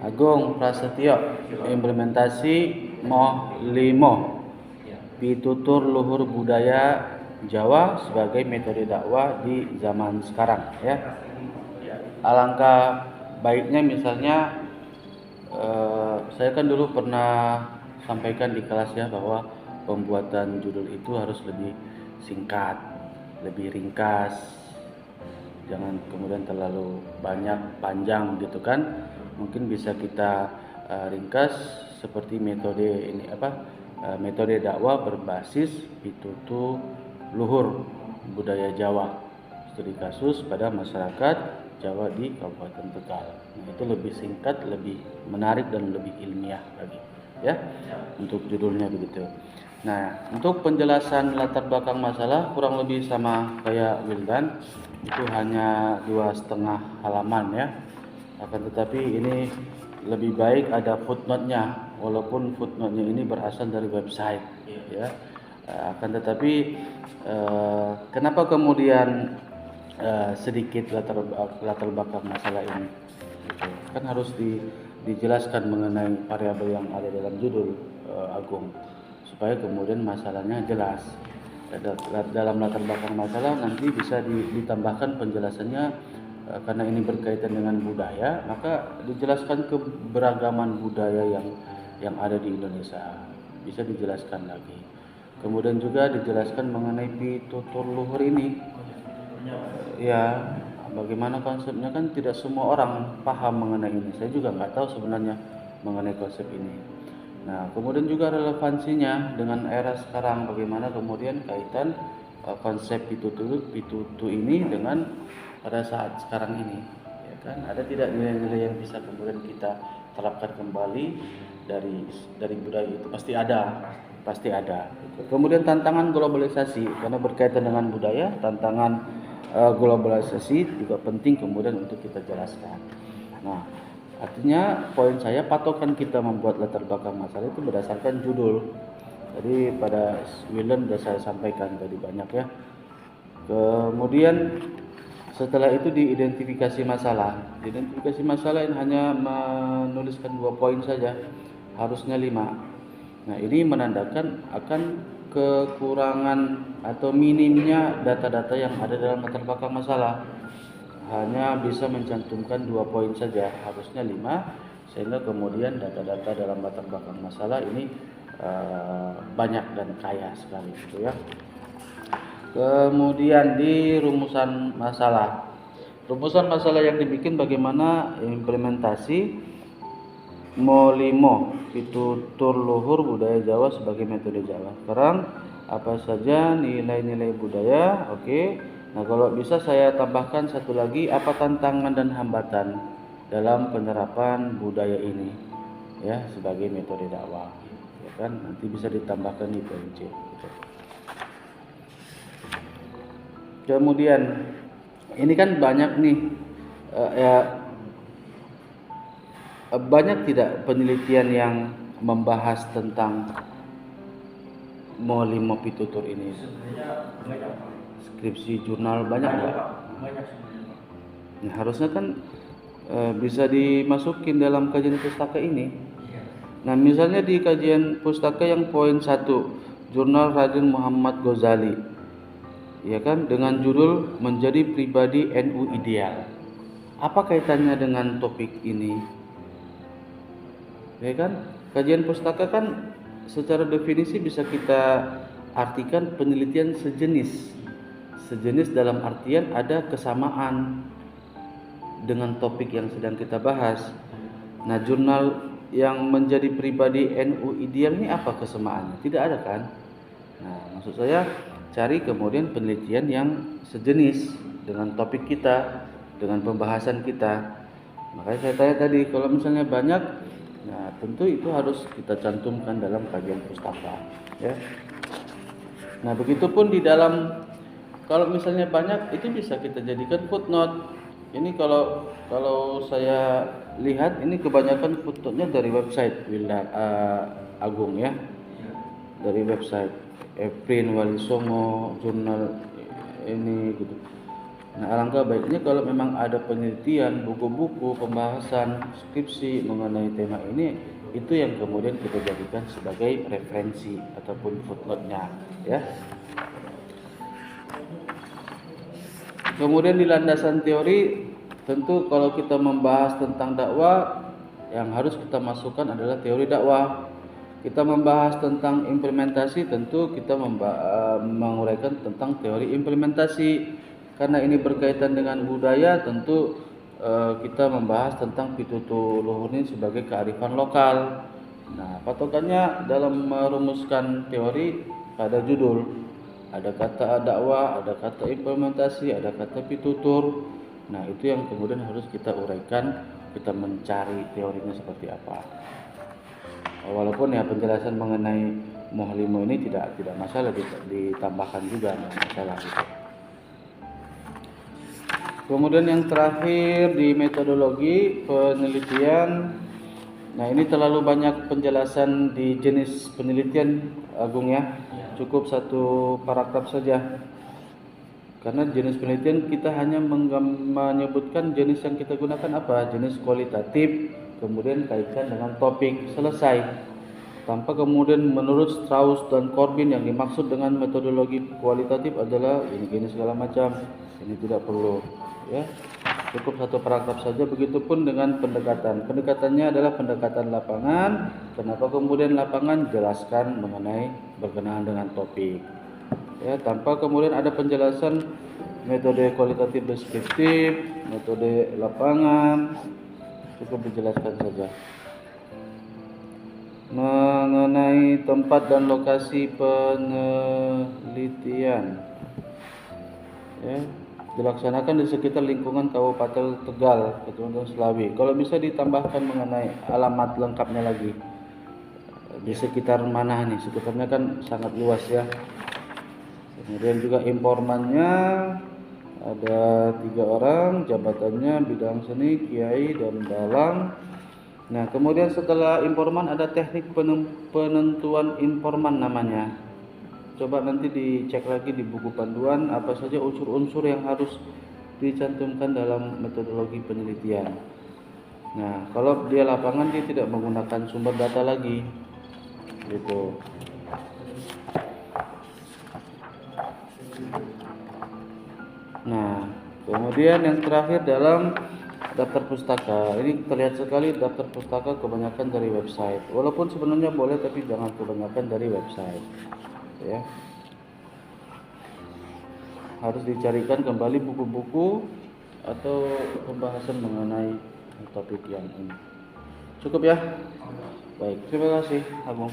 Agung Prasetyo, implementasi Moh 5, pitutur luhur budaya Jawa sebagai metode dakwah di zaman sekarang ya. Alangkah baiknya misalnya saya kan dulu pernah sampaikan di kelas ya bahwa pembuatan judul itu harus lebih singkat, lebih ringkas, jangan kemudian terlalu banyak panjang gitu kan. Mungkin bisa kita ringkas seperti metode ini metode dakwah berbasis pitutur luhur budaya Jawa, studi kasus pada masyarakat Jawa di Kabupaten Tegal. Nah, itu lebih singkat, lebih menarik dan lebih ilmiah lagi ya untuk judulnya begitu. Nah, untuk penjelasan latar belakang masalah kurang lebih sama kayak Wildan, itu hanya 2,5 halaman ya. Akan tetapi ini lebih baik ada footnote-nya, walaupun footnote-nya ini berasal dari website ya. Akan tetapi kenapa kemudian sedikit latar belakang masalah ini gitu. Kan harus dijelaskan mengenai variabel yang ada dalam judul Agung, supaya kemudian masalahnya jelas. Dalam latar belakang masalah nanti bisa ditambahkan penjelasannya, karena ini berkaitan dengan budaya, maka dijelaskan keberagaman budaya yang ada di Indonesia, bisa dijelaskan lagi. Kemudian juga dijelaskan mengenai pitutur luhur ini. Ya, bagaimana konsepnya, kan tidak semua orang paham mengenai ini. Saya juga nggak tahu sebenarnya mengenai konsep ini. Nah, kemudian juga relevansinya dengan era sekarang, bagaimana kemudian kaitan konsep pitutur ini dengan pada saat sekarang ini. Ya kan, ada tidak nilai-nilai yang bisa kemudian kita terapkan kembali dari budaya itu? Pasti ada. Kemudian tantangan globalisasi, karena berkaitan dengan budaya, tantangan globalisasi juga penting kemudian untuk kita jelaskan. Nah, artinya poin saya, patokan kita membuat latar belakang masalah itu berdasarkan judul. Jadi pada Willen sudah saya sampaikan tadi banyak ya. Kemudian setelah itu diidentifikasi masalah. Identifikasi masalah yang hanya menuliskan 2 poin saja, harusnya 5. Nah, ini menandakan akan kekurangan atau minimnya data-data yang ada dalam latar belakang masalah. Hanya bisa mencantumkan 2 poin saja, harusnya 5, sehingga kemudian data-data dalam latar belakang masalah ini banyak dan kaya sekali gitu ya. Kemudian di rumusan masalah. Rumusan masalah yang dibikin bagaimana implementasi Molimo, pitutur luhur budaya Jawa sebagai metode Jawa. Sekarang apa saja nilai-nilai budaya? Oke. Nah, kalau bisa saya tambahkan satu lagi, apa tantangan dan hambatan dalam penerapan budaya ini ya sebagai metode dakwah. Ya kan, nanti bisa ditambahkan di poin C gitu. Kemudian ini kan banyak nih banyak tidak penelitian yang membahas tentang Molimo pitutur ini? Skripsi jurnal banyak nggak? Nah, harusnya kan bisa dimasukin dalam kajian pustaka ini. Nah, misalnya di kajian pustaka yang poin 1, jurnal Raden Muhammad Ghazali, ya kan, dengan judul Menjadi Pribadi NU Ideal. Apa kaitannya dengan topik ini? Ya kan, kajian pustaka kan secara definisi bisa kita artikan penelitian sejenis dalam artian ada kesamaan dengan topik yang sedang kita bahas. Nah, jurnal yang Menjadi Pribadi NU Ideal ini apa kesamaannya? Tidak ada kan? Nah, maksud saya cari kemudian penelitian yang sejenis dengan topik kita, dengan pembahasan kita. Makanya saya tanya tadi, kalau misalnya banyak, nah tentu itu harus kita cantumkan dalam kajian pustaka ya. Nah, begitupun di dalam, kalau misalnya banyak, itu bisa kita jadikan footnote. Ini kalau saya lihat ini kebanyakan footnote-nya dari website Agung ya. Dari website Eprin Wali Songo, jurnal ini gitu. Nah, alangkah baiknya kalau memang ada penelitian, buku-buku, pembahasan, skripsi mengenai tema ini, itu yang kemudian kita jadikan sebagai referensi ataupun footnote-nya, ya. Kemudian di landasan teori, tentu kalau kita membahas tentang dakwah, yang harus kita masukkan adalah teori dakwah. Kita membahas tentang implementasi, tentu kita menguraikan tentang teori implementasi. Karena ini berkaitan dengan budaya, tentu kita membahas tentang pitutur luhur ini sebagai kearifan lokal. Nah, patokannya dalam merumuskan teori pada judul, ada kata dakwah, ada kata implementasi, ada kata pitutur. Nah, itu yang kemudian harus kita uraikan, kita mencari teorinya seperti apa. Walaupun ya penjelasan mengenai Muhallimo ini tidak masalah, ditambahkan juga, tidak masalah gitu. Kemudian yang terakhir di metodologi penelitian. Nah, ini terlalu banyak penjelasan di jenis penelitian, Agung, ya. Cukup satu paragraf saja. Karena jenis penelitian kita hanya menyebutkan jenis yang kita gunakan apa? Jenis kualitatif, kemudian kaitkan dengan topik, selesai. Tanpa kemudian menurut Strauss dan Corbin yang dimaksud dengan metodologi kualitatif adalah ini segala macam. Ini tidak perlu, ya. Cukup satu paragraf saja. Begitupun dengan pendekatan. Pendekatannya adalah pendekatan lapangan. Kenapa kemudian lapangan? Jelaskan mengenai berkenaan dengan topik. Ya, tanpa kemudian ada penjelasan metode kualitatif deskriptif, metode lapangan, cukup dijelaskan saja. Mengenai tempat dan lokasi penelitian, ya, dilaksanakan di sekitar lingkungan Kabupaten Tegal, Kecamatan Selawi. Kalau bisa ditambahkan mengenai alamat lengkapnya lagi, di sekitar mana nih? Sekitarnya kan sangat luas, ya. Kemudian juga informannya ada 3 orang, jabatannya bidang seni, kiai, dan dalang. Nah, kemudian setelah informan ada teknik penentuan informan namanya. Coba nanti dicek lagi di buku panduan apa saja unsur-unsur yang harus dicantumkan dalam metodologi penelitian. Nah, kalau dia lapangan dia tidak menggunakan sumber data lagi, gitu. Nah, kemudian yang terakhir dalam daftar pustaka. Ini terlihat sekali daftar pustaka kebanyakan dari website. Walaupun sebenarnya boleh, tapi jangan kebanyakan dari website, ya. Harus dicarikan kembali buku-buku atau pembahasan mengenai topik yang ini. Cukup, ya. Baik, terima kasih, Agung.